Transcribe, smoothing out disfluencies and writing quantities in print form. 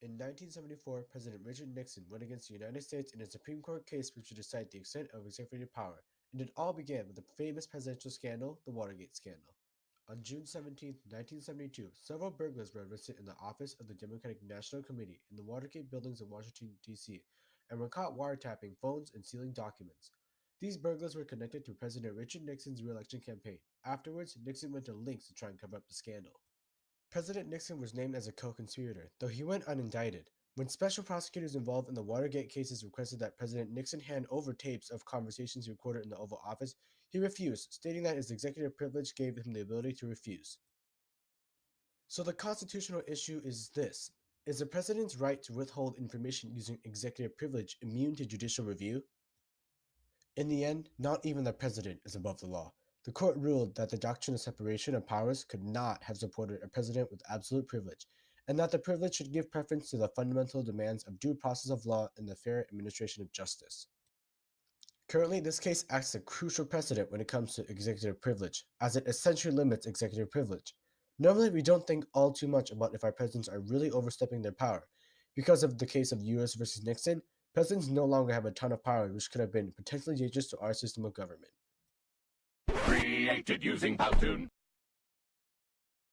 In 1974, President Richard Nixon went against the United States in a Supreme Court case which would decide the extent of executive power, and it all began with the famous presidential scandal, the Watergate scandal. On June 17, 1972, several burglars were arrested in the office of the Democratic National Committee in the Watergate buildings in Washington, D.C., and were caught wiretapping phones and stealing documents. These burglars were connected to President Richard Nixon's re-election campaign. Afterwards, Nixon went to lengths to try and cover up the scandal. President Nixon was named as a co-conspirator, though he went unindicted. When special prosecutors involved in the Watergate cases requested that President Nixon hand over tapes of conversations recorded in the Oval Office, he refused, stating that his executive privilege gave him the ability to refuse. So the constitutional issue is this: is the president's right to withhold information using executive privilege immune to judicial review? In the end, not even the president is above the law. The court ruled that the doctrine of separation of powers could not have supported a president with absolute privilege, and that the privilege should give preference to the fundamental demands of due process of law and the fair administration of justice. Currently, this case acts as a crucial precedent when it comes to executive privilege, as it essentially limits executive privilege. Normally, we don't think all too much about if our presidents are really overstepping their power. Because of the case of US versus Nixon, presidents no longer have a ton of power, which could have been potentially dangerous to our system of government. Created using Powtoon.